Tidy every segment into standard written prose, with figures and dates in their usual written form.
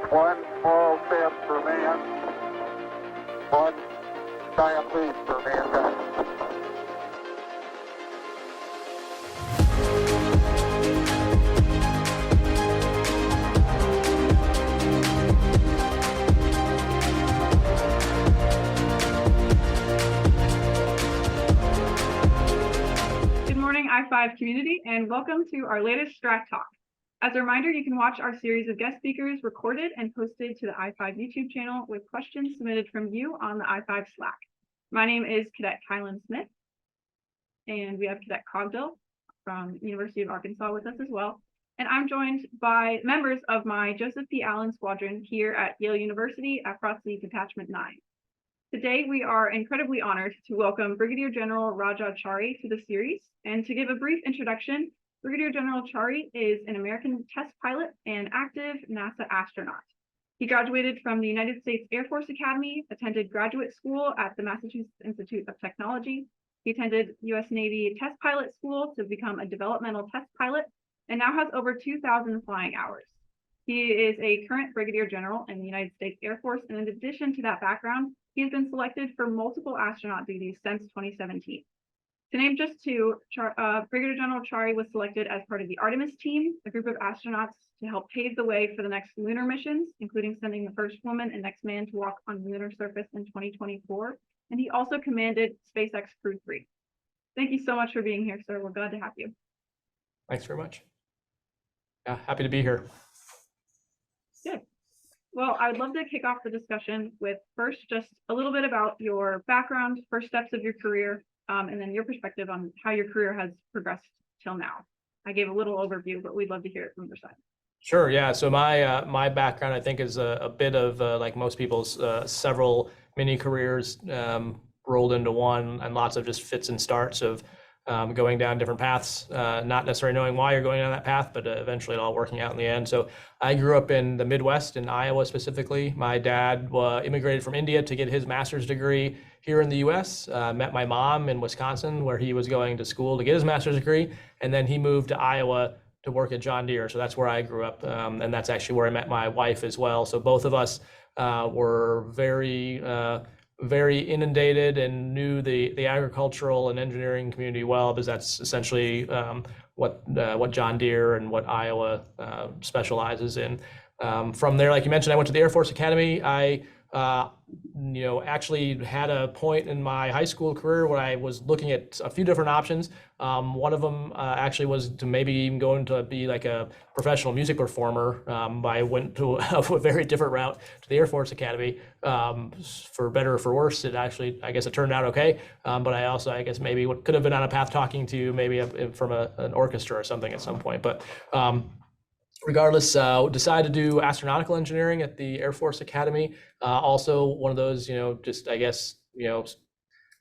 One small step for man, one giant leap for mankind. Good morning, I-5 community, and welcome to our latest STRAT Talk. As a reminder, you can watch our series of guest speakers recorded and posted to the I-5 YouTube channel with questions submitted from you on the I-5 Slack. My name is Cadet Kylan Smith, and we have Cadet Cogdill from University of Arkansas with us as well. And I'm joined by members of my Joseph P. Allen Squadron here at Yale University at Frosty Detachment 9. Today, we are incredibly honored to welcome Brigadier General Raja Chari to the series. And to give a brief introduction, Brigadier General Chari is an American test pilot and active NASA astronaut. He graduated from the United States Air Force Academy, attended graduate school at the Massachusetts Institute of Technology. He attended U.S. Navy Test Pilot School to become a developmental test pilot, and now has over 2,000 flying hours. He is a current Brigadier General in the United States Air Force, and in addition to that background, he has been selected for multiple astronaut duties since 2017. To name just two, Brigadier General Chari was selected as part of the Artemis team, a group of astronauts to help pave the way for the next lunar missions, including sending the first woman and next man to walk on the lunar surface in 2024. And he also commanded SpaceX Crew-3. Thank you so much for being here, sir. We're glad to have you. Thanks very much. Yeah, happy to be here. Good. Well, I would love to kick off the discussion with first just a little bit about your background, first steps of your career, and then your perspective on how your career has progressed till now. I gave a little overview, but we'd love to hear it from your side. Sure. Yeah. So my background, I think, is a bit of like most people's, several mini careers rolled into one, and lots of just fits and starts of going down different paths, not necessarily knowing why you're going down that path, but eventually it all working out in the end. So I grew up in the Midwest, in Iowa specifically. My dad immigrated from India to get his master's degree here in the US, met my mom in Wisconsin, where he was going to school to get his master's degree, and then he moved to Iowa to work at John Deere. So that's where I grew up, and that's actually where I met my wife as well. So both of us were very inundated and knew the agricultural and engineering community well, because that's essentially what John Deere and what Iowa specializes in. From there, like you mentioned, I went to the Air Force Academy. I actually had a point in my high school career where I was looking at a few different options. One of them actually was to maybe even go into be like a professional music performer. I went to a very different route to the Air Force Academy. For better or for worse, it actually, I guess it turned out okay. But I also, I guess, maybe could have been on a path talking to maybe from an orchestra or something at some point. But regardless, decided to do astronautical engineering at the Air Force Academy. Also one of those, just, I guess,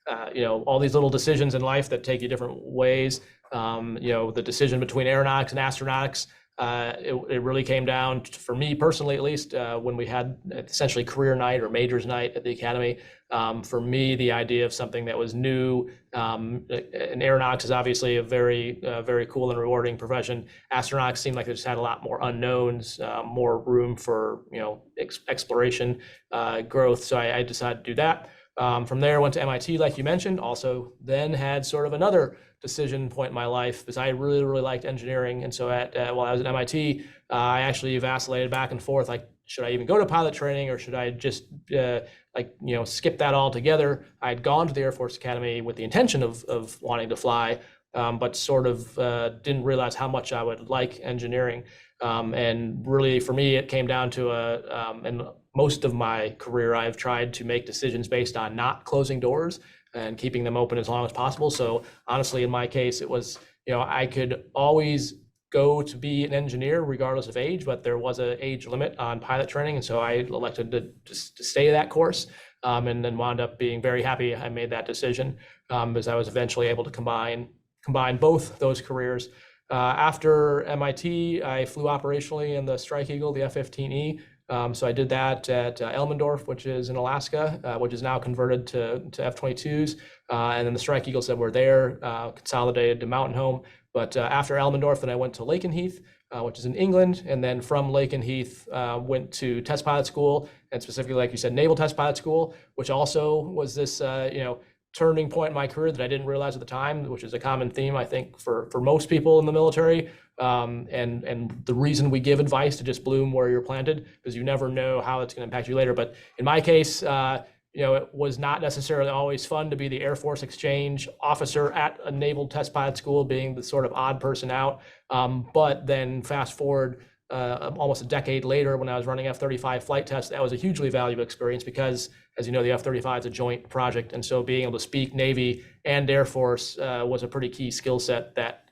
all these little decisions in life that take you different ways. The decision between aeronautics and astronautics, it really came down to, for me personally at least, when we had essentially career night or majors night at the academy. For me, the idea of something that was new, and aeronautics is obviously a very cool and rewarding profession. Astronautics seemed like they just had a lot more unknowns, more room for exploration, growth. So I decided to do that. From there, went to MIT, like you mentioned. Also, then had sort of another decision point in my life, because I really liked engineering. And so while I was at MIT, I actually vacillated back and forth, like, should I even go to pilot training, or should I just skip that altogether? I'd gone to the Air Force Academy with the intention of wanting to fly, but sort of didn't realize how much I would like engineering. And really, for me, it came down to and most of my career, I've tried to make decisions based on not closing doors and keeping them open as long as possible. So honestly, in my case, it was, I could always go to be an engineer regardless of age, but there was an age limit on pilot training. And so I elected to stay that course, and then wound up being very happy I made that decision, because I was eventually able to combine both those careers. After MIT, I flew operationally in the Strike Eagle, the F-15E, So I did that at Elmendorf, which is in Alaska, which is now converted to F-22s. And then the Strike Eagles that were there consolidated to Mountain Home. But after Elmendorf, then I went to Lakenheath, which is in England. And then from Lakenheath, went to Test Pilot School, and specifically, like you said, Naval Test Pilot School, which also was this, turning point in my career that I didn't realize at the time, which is a common theme, I think, for most people in the military. And the reason we give advice to just bloom where you're planted, because you never know how it's going to impact you later. But in my case, it was not necessarily always fun to be the Air Force exchange officer at a Naval Test Pilot School, being the sort of odd person out. But then fast forward almost a decade later, when I was running F-35 flight tests, that was a hugely valuable experience because, as you know, the F-35 is a joint project. And so being able to speak Navy and Air Force was a pretty key skill set that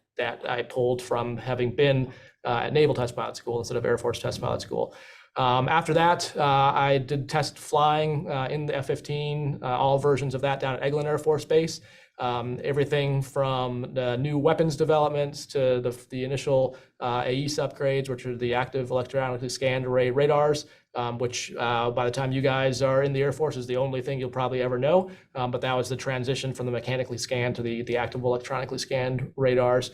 I pulled from having been at Naval Test Pilot School instead of Air Force Test Pilot School. After that, I did test flying in the F-15, all versions of that down at Eglin Air Force Base. Everything from the new weapons developments to the initial AESA upgrades, which are the active electronically scanned array radars, which by the time you guys are in the Air Force is the only thing you'll probably ever know. But that was the transition from the mechanically scanned to the active electronically scanned radars.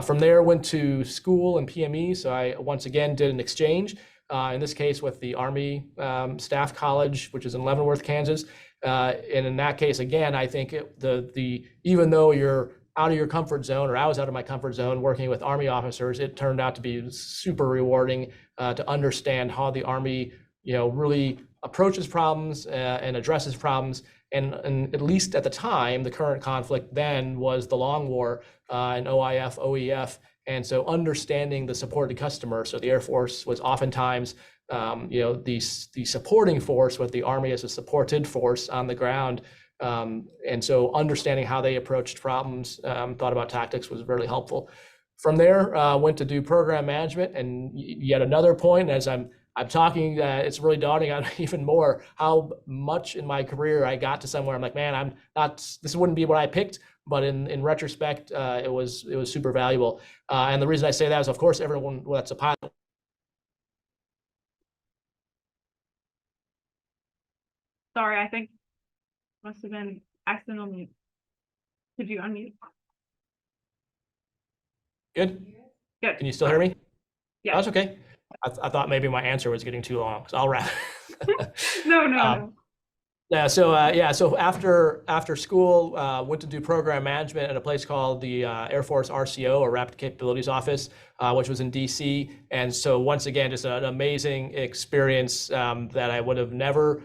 From there, went to school and PME. So I once again did an exchange, in this case with the Army Staff College, which is in Leavenworth, Kansas. And in that case, again, I think even though you're out of your comfort zone, or I was out of my comfort zone working with Army officers, it turned out to be super rewarding to understand how the Army, really approaches problems and addresses problems. And at least at the time, the current conflict then was the Long War in OIF, OEF. And so understanding the supported customer. So the Air Force was oftentimes the supporting force, with the Army as a supported force on the ground. And so understanding how they approached problems, thought about tactics, was really helpful. From there, went to do program management, and yet another point, as I'm talking, it's really dawning on me even more how much in my career I got to somewhere I'm like, man, this wouldn't be what I picked, but in retrospect, it was super valuable. And the reason I say that is, of course, everyone that's a pilot. Sorry, I think must have been accidental mute. Could you unmute? Good? Good. Can you still hear me? Yeah. Oh, that's okay. I thought maybe my answer was getting too long, so I'll wrap. No. Yeah. So after school, went to do program management at a place called the Air Force RCO, or Rapid Capabilities Office, which was in DC. And so once again, just an amazing experience that I would have never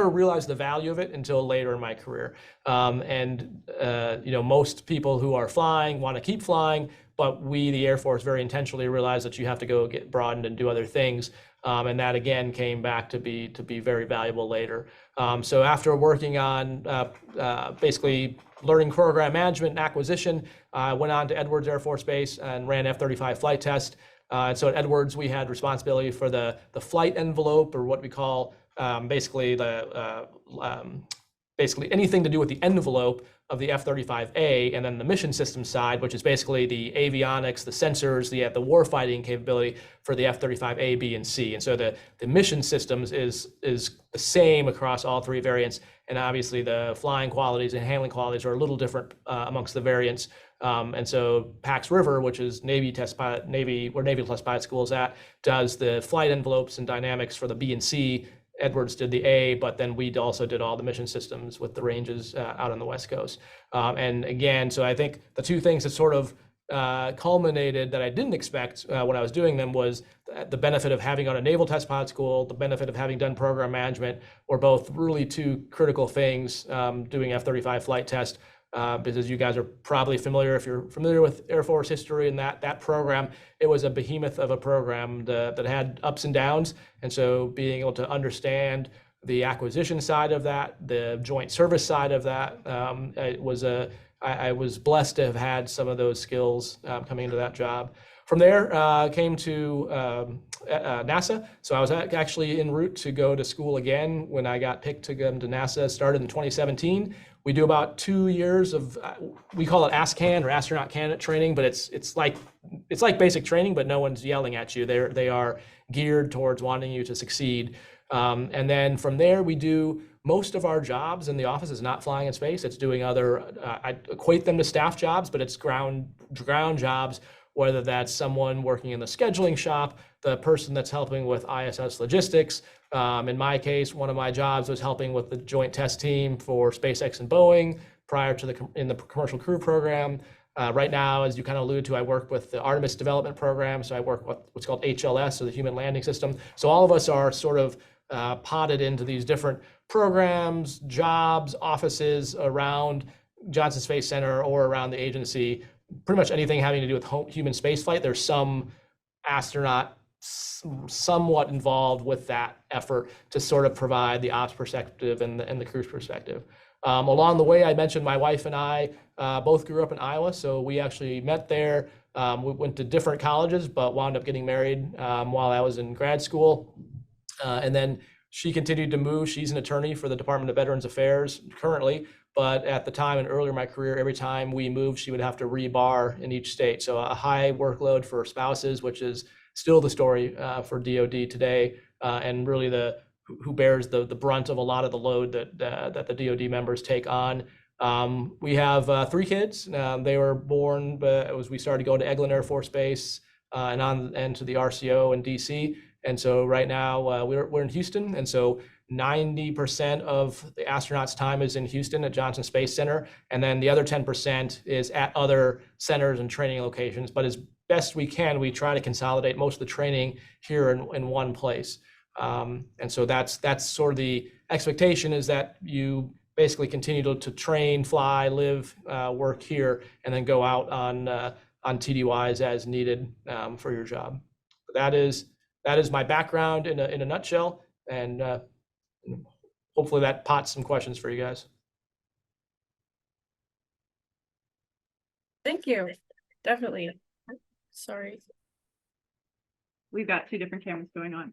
realized the value of it until later in my career. Most people who are flying want to keep flying, but we, the Air Force, very intentionally realized that you have to go get broadened and do other things. And that again came back to be very valuable later. So after working on basically learning program management and acquisition, I went on to Edwards Air Force Base and ran F-35 flight test. And so at Edwards, we had responsibility for the flight envelope, or what we call basically anything to do with the envelope of the F-35A, and then the mission system side, which is basically the avionics, the sensors, the warfighting capability for the F-35A, B, and C. And so the mission systems is the same across all three variants, and obviously the flying qualities and handling qualities are a little different amongst the variants. And so Pax River, which is where Naval Test Pilot School is at, does the flight envelopes and dynamics for the B and C. Edwards did the A, but then we also did all the mission systems with the ranges out on the West Coast. And again, so I think the two things that sort of culminated that I didn't expect when I was doing them was the benefit of having gone to Naval Test Pilot School, the benefit of having done program management, were both really two critical things doing F-35 flight test. Because you guys are probably familiar, if you're familiar with Air Force history and that program, it was a behemoth of a program that had ups and downs. And so being able to understand the acquisition side of that, the joint service side of that, I was blessed to have had some of those skills coming into that job. From there, came to NASA. So I was actually en route to go to school again when I got picked to go to NASA. Started in 2017. We do about 2 years of, we call it ASCAN, or Astronaut Candidate training, but it's like it's like basic training, but no one's yelling at you. They are geared towards wanting you to succeed. And then from there, we do most of our jobs in the office is not flying in space. It's doing other, I equate them to staff jobs, but it's ground jobs, whether that's someone working in the scheduling shop, the person that's helping with ISS logistics. In my case, one of my jobs was helping with the joint test team for SpaceX and Boeing prior to in the commercial crew program. Right now, as you kind of alluded to, I work with the Artemis development program. So I work with what's called HLS, or the Human Landing System. So all of us are sort of potted into these different programs, jobs, offices around Johnson Space Center or around the agency. Pretty much anything having to do with human spaceflight, there's some astronaut somewhat involved with that effort to sort of provide the ops perspective and the crew's perspective. Along the way, I mentioned my wife and I both grew up in Iowa, so we actually met there. We went to different colleges, but wound up getting married while I was in grad school. And then she continued to move. She's an attorney for the Department of Veterans Affairs currently, but at the time and earlier in my career, every time we moved, she would have to rebar in each state. So a high workload for spouses, which is still the story for DoD today, and really who bears the brunt of a lot of the load that the DoD members take on. We have 3 kids. They were born as we started going to Eglin Air Force Base and to the RCO in DC. And so right now we're in Houston, and so 90% of the astronauts' time is in Houston at Johnson Space Center, and then the other 10% is at other centers and training locations. But as best we can, we try to consolidate most of the training here in one place. And so that's sort of the expectation, is that you basically continue to train, fly, live, work here, and then go out on TDYs as needed for your job. But that is my background in a nutshell, and hopefully that pots some questions for you guys. Thank you. Definitely. Sorry. We've got 2 different cameras going on.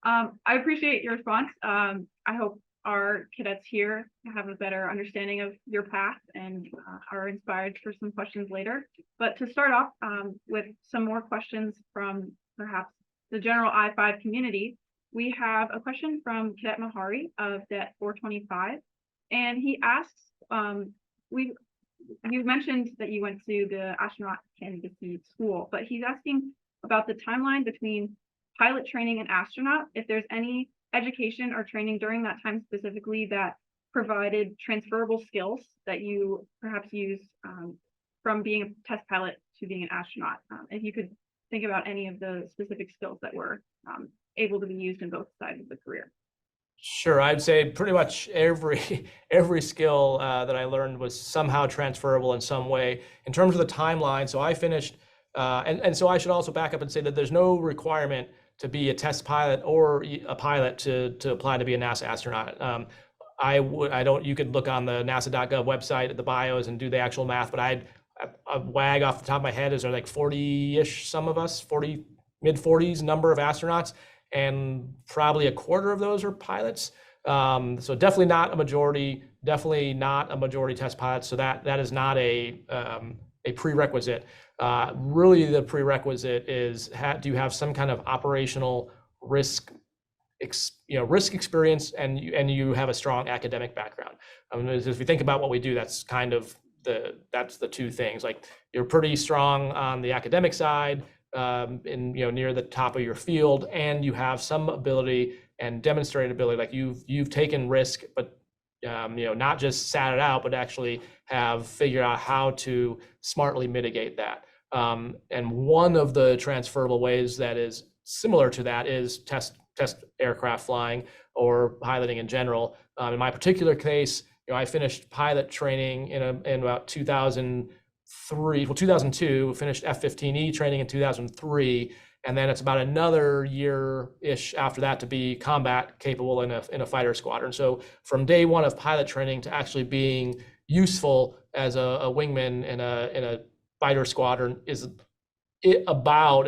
I appreciate your response. I hope our cadets here have a better understanding of your path and are inspired for some questions later. But to start off with some more questions from perhaps the general I-5 community, we have a question from Cadet Mahari of Det 425, and he asks, you mentioned that you went to the Astronaut Candidate School, but he's asking about the timeline between pilot training and astronaut, if there's any education or training during that time specifically that provided transferable skills that you perhaps used from being a test pilot to being an astronaut. If you could think about any of the specific skills that were able to be used in both sides of the career. Sure, I'd say pretty much every skill that I learned was somehow transferable in some way. In terms of the timeline, so I finished, and so I should also back up and say that there's no requirement to be a test pilot or a pilot to apply to be a NASA astronaut. You could look on the nasa.gov website at the bios and do the actual math, but I wag off the top of my head is there like 40-ish, some of us, mid 40s number of astronauts, and probably a quarter of those are pilots. So definitely not a majority, test pilots. So that is not a prerequisite. Really the prerequisite is, do you have some kind of operational risk experience, and you have a strong academic background. If you think about what we do, that's kind of that's the 2 things. Like, you're pretty strong on the academic side, near the top of your field, and you have some ability and demonstrated ability, like you've taken risk, but not just sat it out, but actually have figured out how to smartly mitigate that. And one of the transferable ways that is similar to that is test aircraft flying or piloting in general. In my particular case, I finished pilot training in about 2002, finished F-15E training in 2003, and then it's about another year-ish after that to be combat capable in a fighter squadron. So from day one of pilot training to actually being useful as a wingman in a fighter squadron is about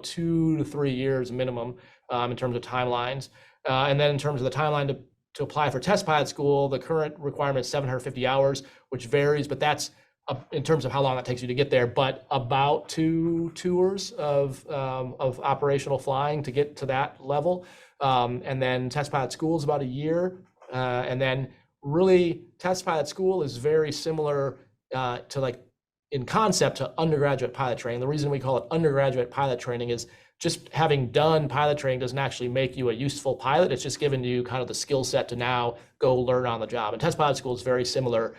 2 to 3 years minimum in terms of timelines. And then in terms of the timeline to apply for test pilot school, the current requirement is 750 hours, which varies, but that's in terms of how long that takes you to get there, but about 2 tours of operational flying to get to that level. And then test pilot school is about a year. And then really test pilot school is very similar to, like, in concept, to undergraduate pilot training. The reason we call it undergraduate pilot training is just having done pilot training doesn't actually make you a useful pilot. It's just giving you kind of the skill set to now go learn on the job. And test pilot school is very similar.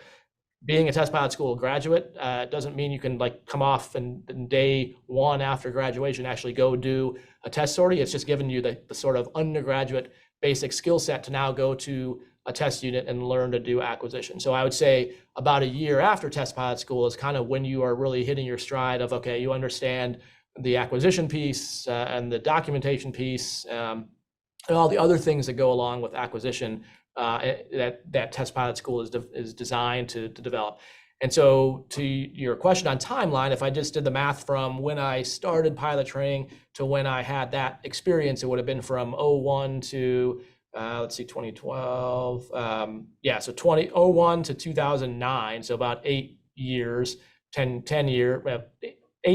Being a test pilot school graduate doesn't mean you can, like, come off and day one after graduation actually go do a test sortie. It's just giving you the sort of undergraduate basic skill set to now go to a test unit and learn to do acquisition. So I would say about a year after test pilot school is kind of when you are really hitting your stride of, okay, you understand the acquisition piece and the documentation piece and all the other things that go along with acquisition that test pilot school is designed to develop. And so to your question on timeline, if I just did the math from when I started pilot training to when I had that experience, it would have been from 01 to 2012. So 2001 to 2009. So about 8 years, 8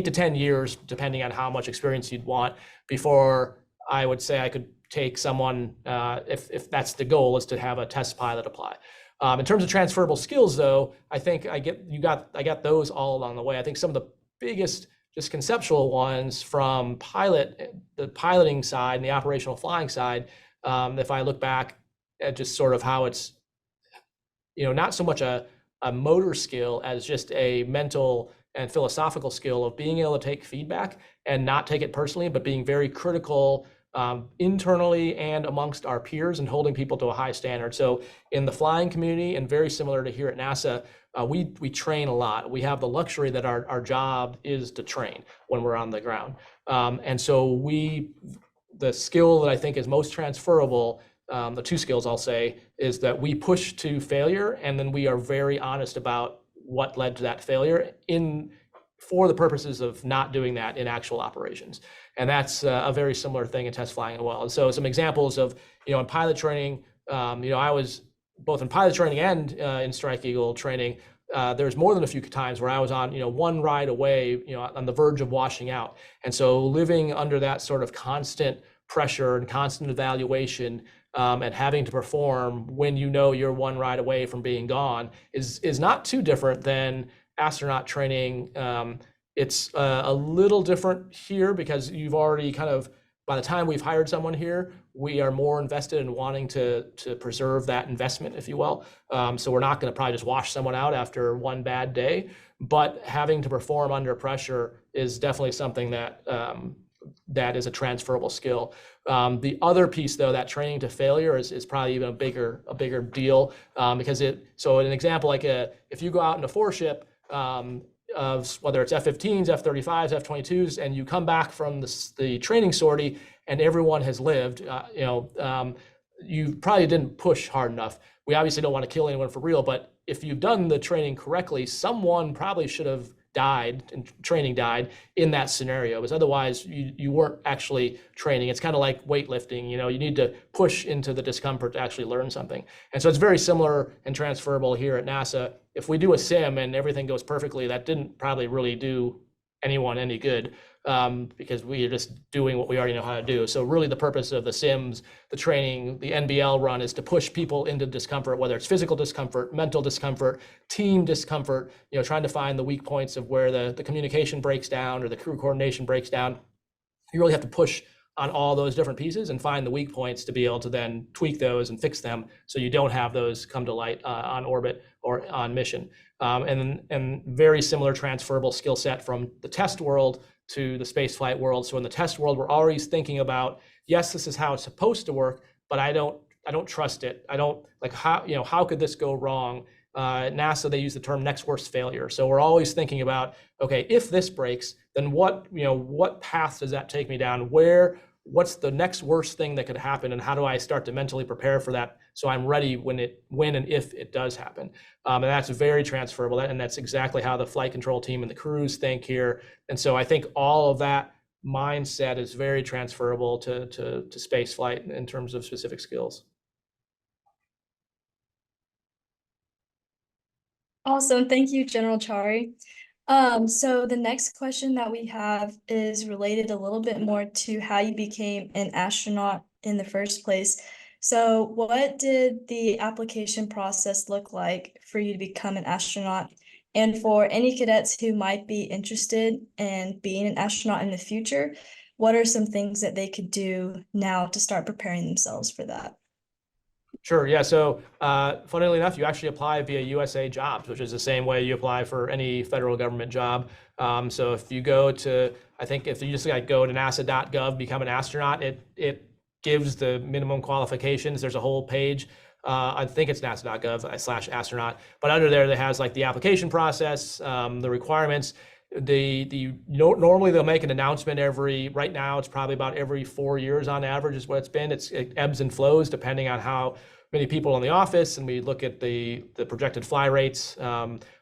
to 10 years, depending on how much experience you'd want, before I would say I could take someone, if that's the goal, is to have a test pilot apply. In terms of transferable skills, though, I think I got those all along the way. I think some of the biggest just conceptual ones from the piloting side and the operational flying side, if I look back at just sort of how it's, not so much a motor skill as just a mental and philosophical skill of being able to take feedback and not take it personally, but being very critical internally and amongst our peers and holding people to a high standard. So in the flying community, and very similar to here at NASA, we train a lot. We have the luxury that our job is to train when we're on the ground. And so the skill that I think is most transferable, the two skills I'll say, is that we push to failure, and then we are very honest about what led to that failure for the purposes of not doing that in actual operations. And that's a very similar thing in test flying as well. And so some examples of, in pilot training, I was both in pilot training and in Strike Eagle training. There's more than a few times where I was on, one ride away, on the verge of washing out. And so living under that sort of constant pressure and constant evaluation and having to perform when you're one ride away from being gone is not too different than astronaut training. It's a little different here because you've already by the time we've hired someone here, we are more invested in wanting to preserve that investment, if you will. So we're not going to probably just wash someone out after one bad day, but having to perform under pressure is definitely something that is a transferable skill. The other piece, though, that training to failure is probably even a bigger deal because so an example, like if you go out in a four-ship, of whether it's F-15s, F-35s, F-22s, and you come back from the training sortie and everyone has lived, you probably didn't push hard enough. We obviously don't want to kill anyone for real, but if you've done the training correctly, someone probably should have died in that scenario, because otherwise you weren't actually training. It's kind of like weightlifting, you need to push into the discomfort to actually learn something. And so it's very similar and transferable here at NASA. If we do a sim and everything goes perfectly, that didn't probably really do anyone any good because we are just doing what we already know how to do. So really the purpose of the sims, the training, the NBL run is to push people into discomfort, whether it's physical discomfort, mental discomfort, team discomfort, trying to find the weak points of where the communication breaks down or the crew coordination breaks down. You really have to push on all those different pieces and find the weak points to be able to then tweak those and fix them so you don't have those come to light on orbit or on mission. And very similar transferable skill set from the test world to the spaceflight world. So in the test world, we're always thinking about, yes, this is how it's supposed to work, but I don't trust it. I don't how could this go wrong? At NASA, they use the term next worst failure. So we're always thinking about, okay, if this breaks, then what path does that take me down? What's the next worst thing that could happen? And how do I start to mentally prepare for that so I'm ready when and if it does happen? And that's very transferable. And that's exactly how the flight control team and the crews think here. And so I think all of that mindset is very transferable to space flight in terms of specific skills. Awesome. Thank you, General Chari. So the next question that we have is related a little bit more to how you became an astronaut in the first place. So what did the application process look like for you to become an astronaut? And for any cadets who might be interested in being an astronaut in the future, what are some things that they could do now to start preparing themselves for that? Sure. Yeah. So, funnily enough, you actually apply via USA Jobs, which is the same way you apply for any federal government job. So if you go to, I think if you just like go to nasa.gov, become an astronaut, it gives the minimum qualifications. There's a whole page. I think it's nasa.gov/astronaut, but under there, that has like the application process, the requirements. Normally they'll make an announcement right now it's probably about every 4 years on average is what it's been. It ebbs and flows depending on how many people in the office, and we look at the projected fly rates.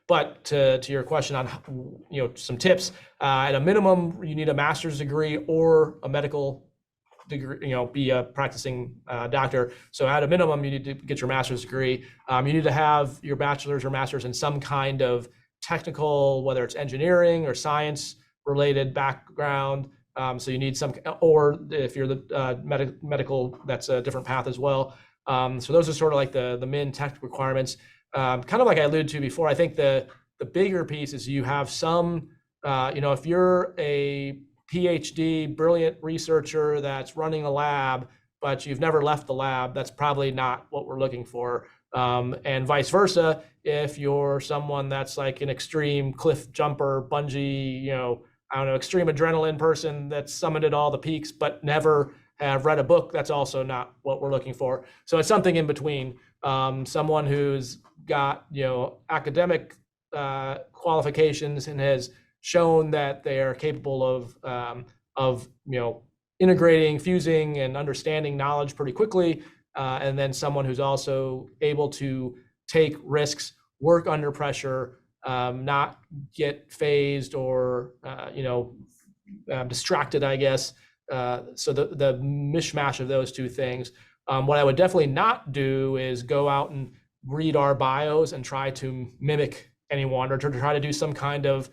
But to your question on some tips, at a minimum you need a master's degree or a medical degree, be a practicing doctor. So at a minimum you need to get your master's degree. You need to have your bachelor's or master's in some kind of technical, whether it's engineering or science related background. So you need some, or if you're the medical, that's a different path as well. So those are sort of like the min tech requirements. Kind of like I alluded to before, I think the bigger piece is you have some, if you're a PhD, brilliant researcher that's running a lab, but you've never left the lab, that's probably not what we're looking for. And vice versa, if you're someone that's like an extreme cliff jumper, bungee, extreme adrenaline person that's summited all the peaks, but never have read a book, that's also not what we're looking for. So it's something in between. Someone who's got, academic qualifications and has shown that they are capable of integrating, fusing, and understanding knowledge pretty quickly. And then someone who's also able to take risks, work under pressure, not get phased or distracted, I guess. So the mishmash of those two things. What I would definitely not do is go out and read our bios and try to mimic anyone or to try to do some kind of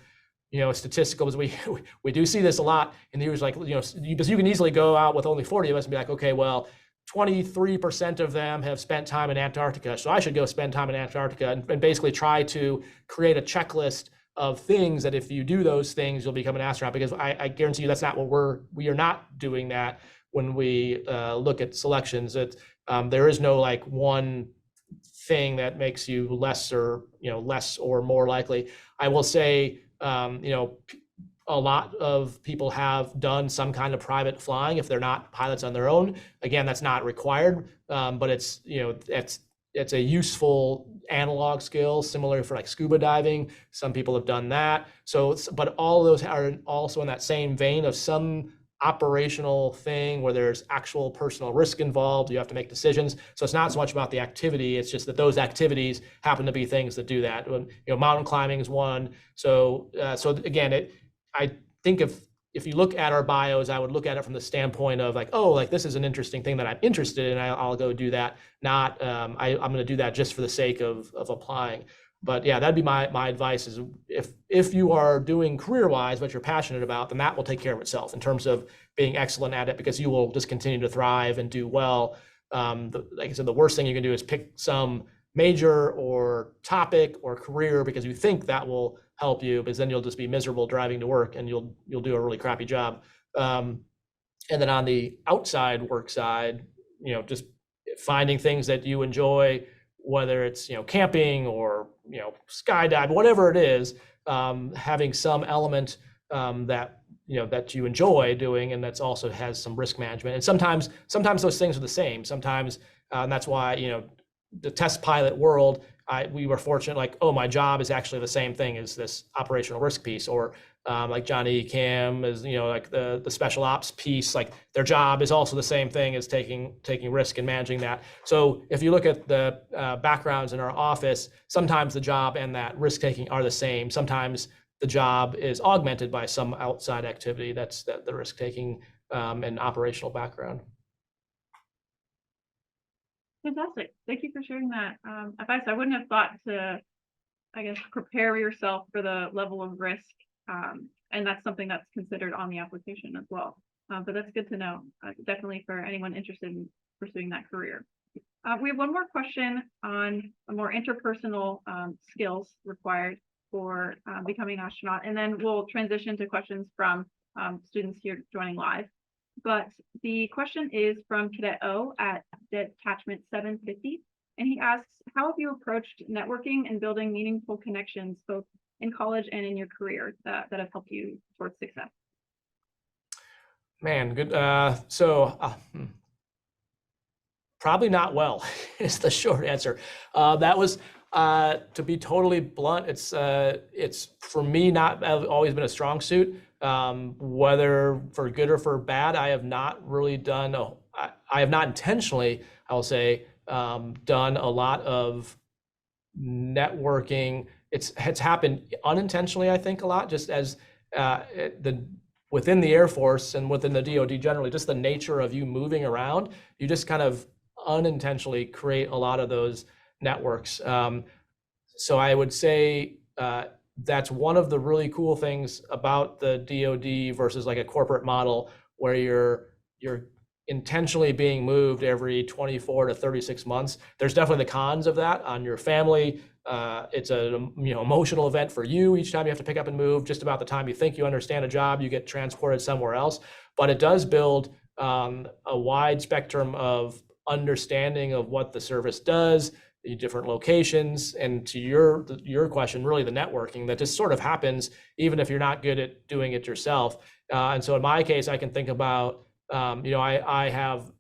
statistical, because we do see this a lot in the years, like, because you can easily go out with only 40 of us and be like, okay, well, 23% of them have spent time in Antarctica, so I should go spend time in Antarctica, and basically try to create a checklist of things that if you do those things, you'll become an astronaut. Because I guarantee you that's not what we are not doing that when we look at selections. There is no like one thing that makes you less or more likely. I will say, a lot of people have done some kind of private flying if they're not pilots on their own. Again, that's not required, but it's a useful analog skill, similar for like scuba diving. Some people have done that. So, but all of those are also in that same vein of some operational thing where there's actual personal risk involved. You have to make decisions. So it's not so much about the activity. It's just that those activities happen to be things that do that. Mountain climbing is one. So again, I think if you look at our bios, I would look at it from the standpoint of like, oh, like this is an interesting thing that I'm interested in. I'll go do that. Not I'm going to do that just for the sake of applying. But yeah, that'd be my advice is if you are doing career-wise what you're passionate about, then that will take care of itself in terms of being excellent at it, because you will just continue to thrive and do well. Like I said, the worst thing you can do is pick some major or topic or career because you think that will help you, because then you'll just be miserable driving to work and you'll do a really crappy job. And then on the outside work side, just finding things that you enjoy, whether it's camping or skydive, whatever it is, having some element that you enjoy doing, and that's also has some risk management. And sometimes those things are the same. Sometimes, and that's why the test pilot world, we were fortunate, like, oh, my job is actually the same thing as this operational risk piece, or like Johnny Cam is, like the special ops piece, like their job is also the same thing as taking risk and managing that. So if you look at the backgrounds in our office, sometimes the job and that risk taking are the same. Sometimes the job is augmented by some outside activity that's the risk taking and operational background. Fantastic. Thank you for sharing that advice. I wouldn't have thought to I guess, prepare yourself for the level of risk. And that's something that's considered on the application as well. But that's good to know, definitely for anyone interested in pursuing that career. We have one more question on more interpersonal skills required for becoming an astronaut, and then we'll transition to questions from students here joining live. But the question is from Cadet O at Detachment 750, and he asks, how have you approached networking and building meaningful connections both in college and in your career that have helped you towards success? Man, good. Probably not well is the short answer. That was, to be totally blunt, it's for me not always been a strong suit. Whether for good or for bad, I have not really done, I have not intentionally, I will say, done a lot of networking. It's happened unintentionally, I think, a lot, just as within the Air Force and within the DoD generally, just the nature of you moving around, you just kind of unintentionally create a lot of those networks. So I would say that's one of the really cool things about the DoD versus like a corporate model where you're intentionally being moved every 24 to 36 months. There's definitely the cons of that on your family. It's an emotional event for you each time you have to pick up and move. Just about the time you think you understand a job, you get transported somewhere else. But it does build a wide spectrum of understanding of what the service does, the different locations, and to your question, really the networking that just sort of happens even if you're not good at doing it yourself. And so in my case, I can think about, I have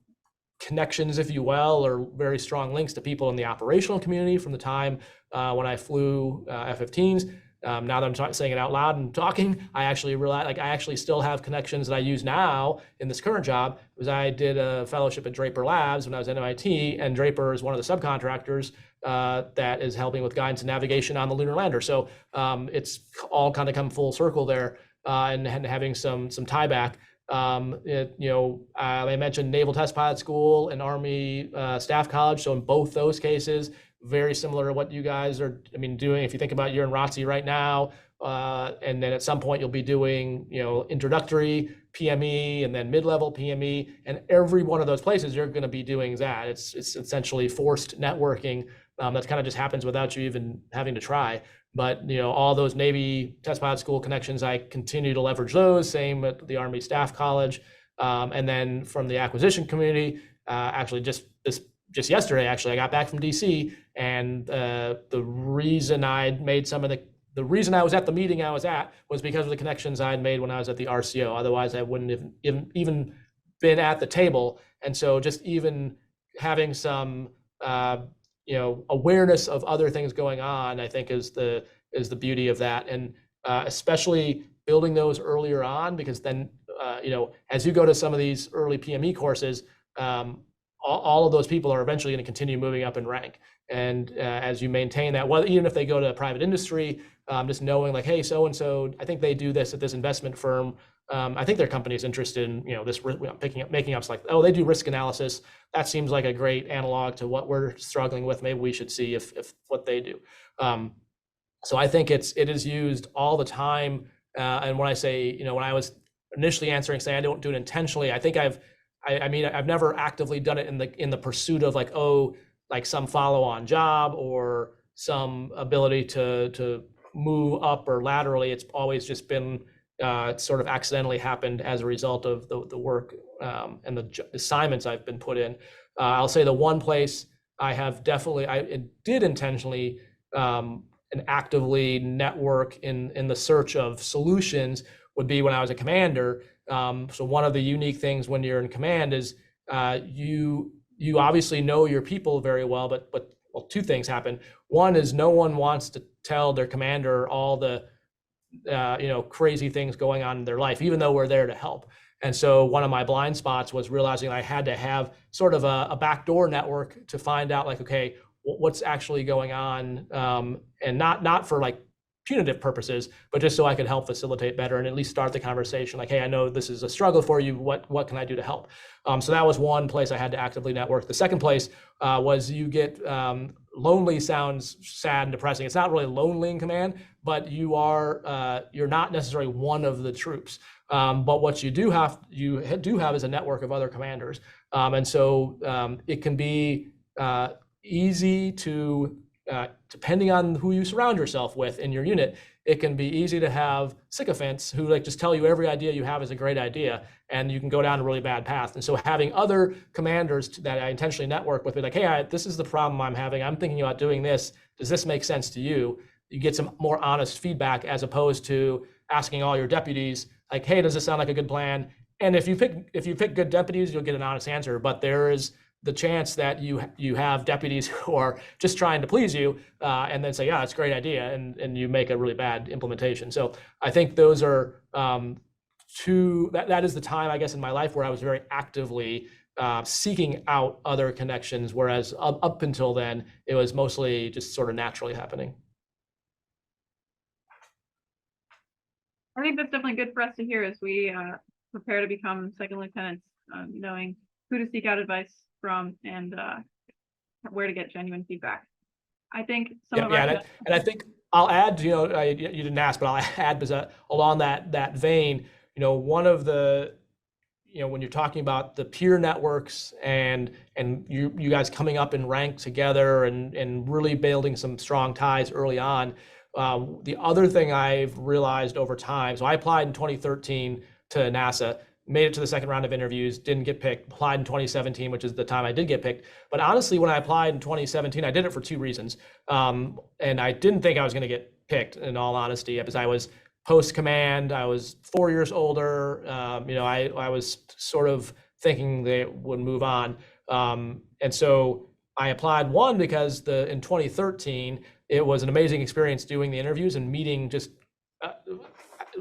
connections, if you will, or very strong links to people in the operational community from the time when I flew F-15s. Now that I'm saying it out loud and talking, I actually realize, I actually still have connections that I use now in this current job, because I did a fellowship at Draper Labs when I was at MIT, and Draper is one of the subcontractors that is helping with guidance and navigation on the lunar lander. So it's all kind of come full circle there, and having some tie back. I mentioned Naval Test Pilot School and Army Staff College. So in both those cases, very similar to what you guys are, doing. If you think about you're in ROTC right now, and then at some point you'll be doing, introductory PME and then mid-level PME, and every one of those places you're going to be doing that. It's essentially forced networking that kind of just happens without you even having to try. But all those Navy Test Pilot School connections, I continue to leverage those. Same at the Army Staff College, and then from the acquisition community, actually just yesterday, I got back from DC, and the reason I was at the meeting I was at was because of the connections I had made when I was at the RCO. Otherwise, I wouldn't have even been at the table. And so just even having some awareness of other things going on, I think is the beauty of that. And especially building those earlier on, because then as you go to some of these early PME courses, all of those people are eventually going to continue moving up in rank. And as you maintain that, well, even if they go to private industry, just knowing like, hey, so-and-so, I think they do this at this investment firm. I think their company is interested in, this making up like, oh, they do risk analysis. That seems like a great analog to what we're struggling with. Maybe we should see if what they do. So I think it is used all the time. And when I say, when I was initially answering, saying I don't do it intentionally, I think I've never actively done it in the pursuit of like some follow-on job or some ability to move up or laterally. It's always just been sort of accidentally happened as a result of the work and the assignments I've been put in. I'll say the one place I did intentionally and actively network in the search of solutions would be when I was a commander. So one of the unique things when you're in command is you obviously know your people very well, but two things happen. One is no one wants to tell their commander all the crazy things going on in their life, even though we're there to help. And so one of my blind spots was realizing I had to have sort of a backdoor network to find out like, okay, what's actually going on, and not for like punitive purposes, but just so I could help facilitate better and at least start the conversation. Like, hey, I know this is a struggle for you. What can I do to help? So that was one place I had to actively network. The second place was you get lonely sounds sad and depressing. It's not really lonely in command, but you're not necessarily one of the troops. But what you do have is a network of other commanders, and so it can be easy to. Depending on who you surround yourself with in your unit, it can be easy to have sycophants who like just tell you every idea you have is a great idea, and you can go down a really bad path. And so having other commanders that I intentionally network with, be like, hey, this is the problem I'm having. I'm thinking about doing this. Does this make sense to you? You get some more honest feedback as opposed to asking all your deputies, like, hey, does this sound like a good plan? And if you pick good deputies, you'll get an honest answer. But there is the chance that you have deputies who are just trying to please you and then say, yeah, it's a great idea, and you make a really bad implementation. So I think those are that is the time, I guess, in my life where I was very actively seeking out other connections, whereas up until then, it was mostly just sort of naturally happening. I think that's definitely good for us to hear as we prepare to become second lieutenants, knowing who to seek out advice from and where to get genuine feedback. I think and I think I'll add, you didn't ask, but I'll add, because along that vein, one of the, when you're talking about the peer networks and you guys coming up in rank together and really building some strong ties early on, the other thing I've realized over time, so I applied in 2013 to NASA, made it to the second round of interviews, didn't get picked, applied in 2017, which is the time I did get picked. But honestly, when I applied in 2017, I did it for two reasons. And I didn't think I was going to get picked, in all honesty, because I was post-command, I was 4 years older. I was sort of thinking they would move on. And so I applied, one, because in 2013, it was an amazing experience doing the interviews and meeting just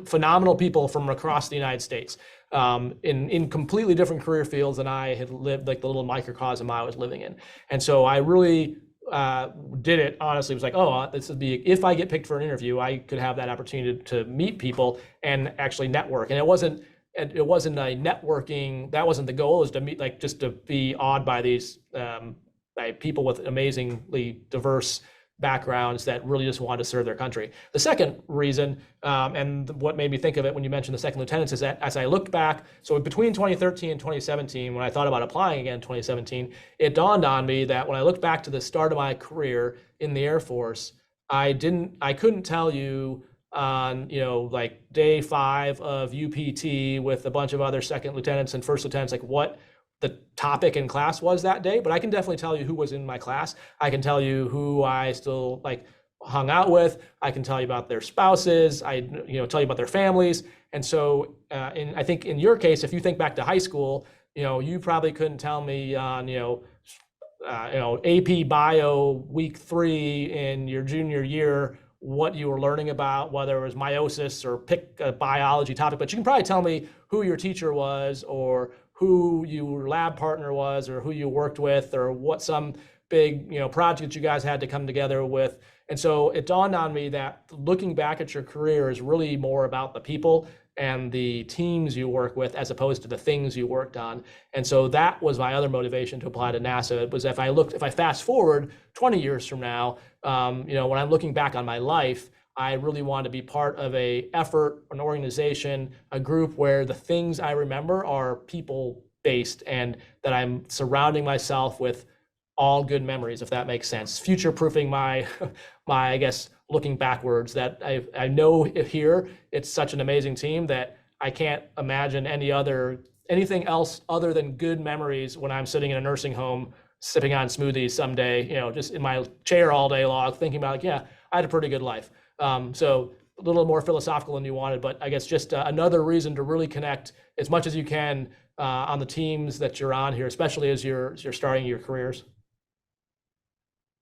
phenomenal people from across the United States in completely different career fields than I had lived, like the little microcosm I was living in. And so I really did it, honestly. It was like, this would be, if I get picked for an interview, I could have that opportunity to meet people and actually network. And it wasn't a networking, that wasn't the goal. It was to meet, like, just to be awed by these by people with amazingly diverse backgrounds that really just wanted to serve their country. The second reason, and what made me think of it when you mentioned the second lieutenants, is that as I looked back, so between 2013 and 2017, when I thought about applying again in 2017, it dawned on me that when I looked back to the start of my career in the Air Force, I couldn't tell you on, like day 5 of UPT with a bunch of other second lieutenants and first lieutenants, like what the topic in class was that day, but I can definitely tell you who was in my class. I can tell you who I still hung out with. I can tell you about their spouses. I tell you about their families. And so I think in your case, if you think back to high school, you probably couldn't tell me on AP Bio week 3 in your junior year what you were learning about, whether it was meiosis or pick a biology topic, but you can probably tell me who your teacher was, or who your lab partner was, or who you worked with, or what some big project you guys had to come together with. And so it dawned on me that looking back at your career is really more about the people and the teams you work with, as opposed to the things you worked on. And so that was my other motivation to apply to NASA. It was, if I fast forward 20 years from now, when I'm looking back on my life, I really want to be part of an effort, an organization, a group where the things I remember are people-based, and that I'm surrounding myself with all good memories, if that makes sense. Future-proofing my I guess, looking backwards, that I know here it's such an amazing team that I can't imagine anything else other than good memories when I'm sitting in a nursing home sipping on smoothies someday, just in my chair all day long, thinking about, I had a pretty good life. So a little more philosophical than you wanted, but I guess just another reason to really connect as much as you can on the teams that you're on here, especially as you're starting your careers.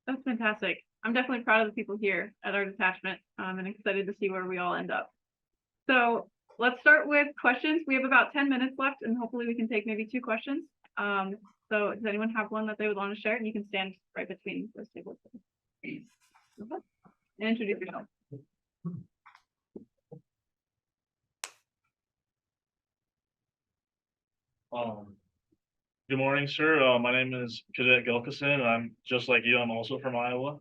That's fantastic. I'm definitely proud of the people here at our detachment, and excited to see where we all end up. So let's start with questions. We have about 10 minutes left, and hopefully we can take maybe 2 questions. So does anyone have one that they would want to share? And you can stand right between those tables. And introduce yourself. Good morning, sir. My name is Cadet Gelkison, and I'm just like you. I'm also from Iowa.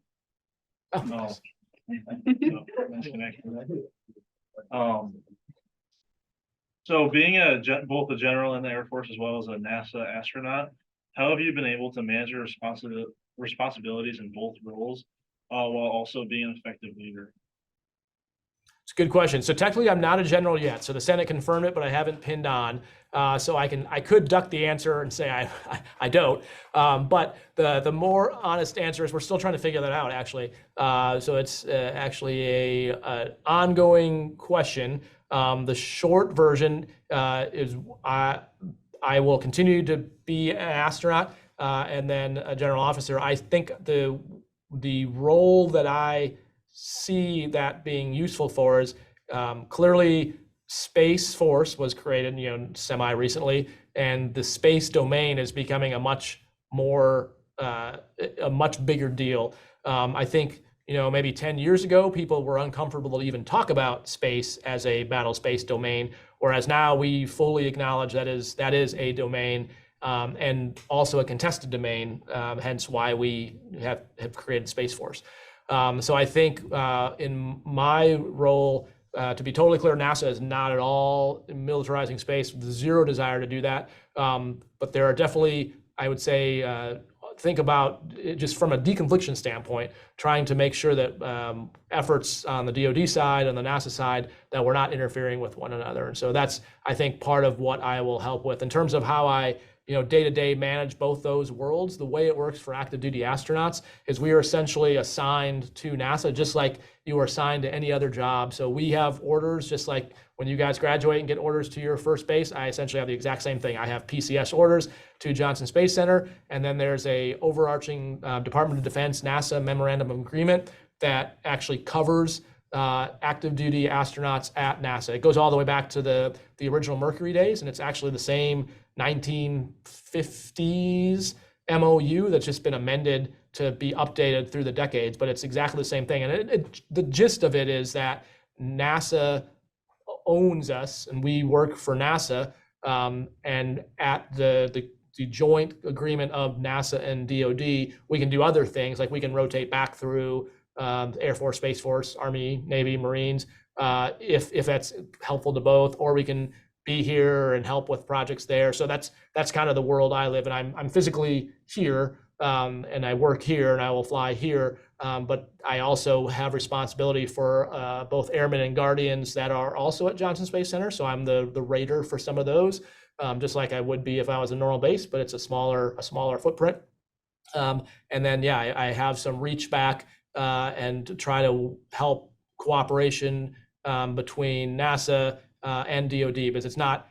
Oh, So, nice. nice connection. So being both a general in the Air Force as well as a NASA astronaut, how have you been able to manage your responsibilities in both roles, while also being an effective leader? It's a good question. So technically, I'm not a general yet. So the Senate confirmed it, but I haven't pinned on. So I could duck the answer and say I don't. But the more honest answer is we're still trying to figure that out, actually. So it's actually a ongoing question. The short version is I will continue to be an astronaut and then a general officer. I think the role that I see that being useful for is clearly Space Force was created, semi recently, and the space domain is becoming a much bigger deal. I think, maybe 10 years ago, people were uncomfortable to even talk about space as a battle space domain, whereas now we fully acknowledge that is a domain and also a contested domain, hence why we have created Space Force. So I think in my role, to be totally clear, NASA is not at all militarizing space, with zero desire to do that. But there are definitely, I would say, think about it just from a deconfliction standpoint, trying to make sure that efforts on the DoD side and the NASA side, that we're not interfering with one another. And so that's, I think, part of what I will help with in terms of how I day-to-day manage both those worlds. The way it works for active duty astronauts is we are essentially assigned to NASA, just like you are assigned to any other job. So we have orders, just like when you guys graduate and get orders to your first base, I essentially have the exact same thing. I have PCS orders to Johnson Space Center, and then there's a overarching Department of Defense NASA memorandum of agreement that actually covers active duty astronauts at NASA. It goes all the way back to the original Mercury days, and it's actually the same 1950s MOU that's just been amended to be updated through the decades, but it's exactly the same thing. And the gist of it is that NASA owns us and we work for NASA, and at the joint agreement of NASA and DoD, we can do other things, like we can rotate back through Air Force, Space Force, Army, Navy, Marines, if that's helpful to both, or we can be here and help with projects there. So that's kind of the world I live in. I'm physically here, and I work here, and I will fly here, but I also have responsibility for both airmen and guardians that are also at Johnson Space Center. So I'm the rater for some of those, just like I would be if I was a normal base, but it's a smaller footprint. And then, yeah, I have some reach back and try to help cooperation between NASA and DoD, because it's not,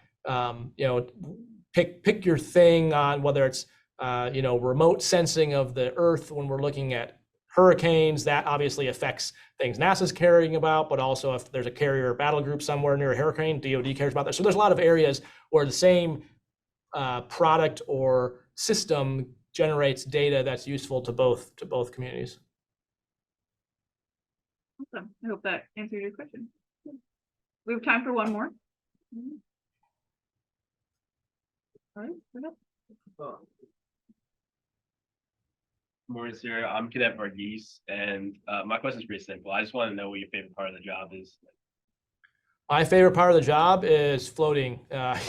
pick your thing on whether it's, remote sensing of the Earth when we're looking at hurricanes. That obviously affects things NASA's caring about, but also if there's a carrier battle group somewhere near a hurricane, DoD cares about that. So there's a lot of areas where the same product or system generates data that's useful to both communities. Awesome. I hope that answered your question. We have time for one more. All right. Morning, sir. I'm Cadet Varghese, and my question is pretty simple. I just want to know what your favorite part of the job is. My favorite part of the job is floating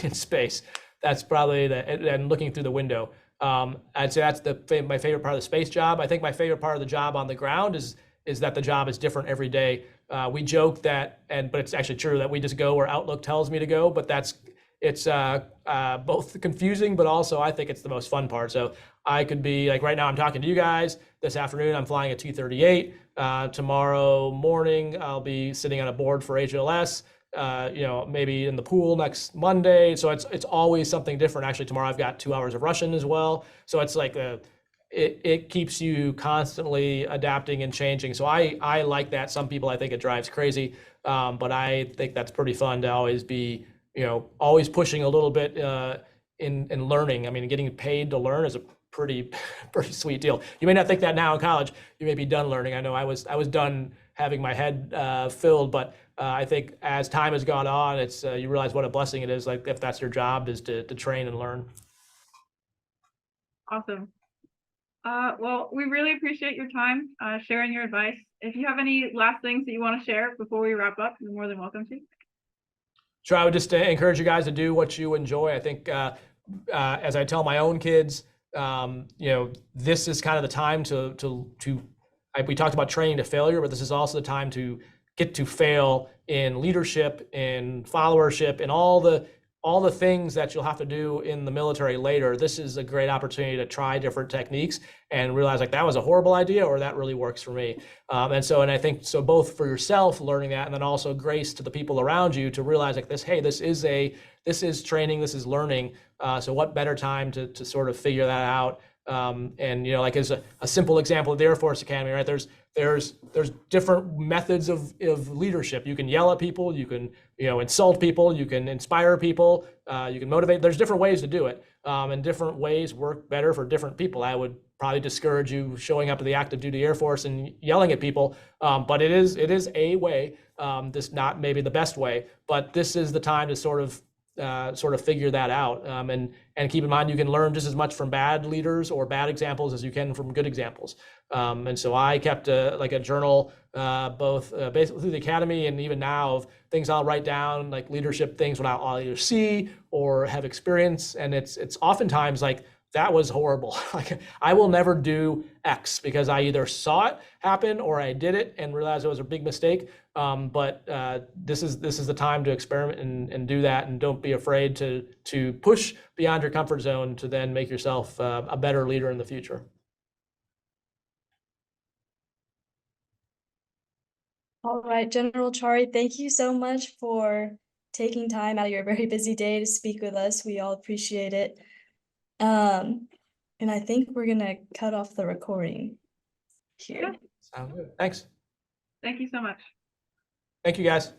in space. That's probably and looking through the window. I'd say that's my favorite part of the space job. I think my favorite part of the job on the ground is that the job is different every day. We joke that, but it's actually true, that we just go where Outlook tells me to go, but it's both confusing, but also I think it's the most fun part. So I could be like, right now I'm talking to you guys. This afternoon I'm flying a 238. Tomorrow morning I'll be sitting on a board for HLS. Maybe in the pool next Monday. So it's always something different. Actually, tomorrow I've got 2 hours of Russian as well. So it's like it keeps you constantly adapting and changing. So I like that. Some people, I think it drives crazy, but I think that's pretty fun to always be, always pushing a little bit in learning. I mean, getting paid to learn is a pretty sweet deal. You may not think that now in college. You may be done learning. I know I was done having my head filled. But I think as time has gone on, it's you realize what a blessing it is. Like if that's your job, is to train and learn. Awesome. Well, we really appreciate your time sharing your advice. If you have any last things that you want to share before we wrap up, you're more than welcome to. Sure, I would just encourage you guys to do what you enjoy. I think as I tell my own kids, this is kind of the time we talked about training to failure, but this is also the time to get to fail in leadership, in followership, in all the things that you'll have to do in the military later. This is a great opportunity to try different techniques and realize like that was a horrible idea or that really works for me. And I think so both for yourself learning that, and then also grace to the people around you to realize like this is training, this is learning. So what better time to sort of figure that out? Like as a simple example of the Air Force Academy, right? There's different methods of leadership. You can yell at people, you can insult people, you can inspire people, you can motivate. There's different ways to do it, and different ways work better for different people. I would probably discourage you showing up to the active duty Air Force and yelling at people, but it is a way. This not maybe the best way, but this is the time to sort of figure that out, and keep in mind you can learn just as much from bad leaders or bad examples as you can from good examples. And so I kept a journal both basically through the academy and even now of things I'll write down, like leadership things when I'll either see or have experience, and it's oftentimes like that was horrible. Like I will never do X because I either saw it happen or I did it and realized it was a big mistake. But this is the time to experiment and do that, and don't be afraid to push beyond your comfort zone to then make yourself a better leader in the future. All right, General Chari, thank you so much for taking time out of your very busy day to speak with us. We all appreciate it. And I think we're gonna cut off the recording here. Sounds good. Thanks. Thank you so much. Thank you, guys.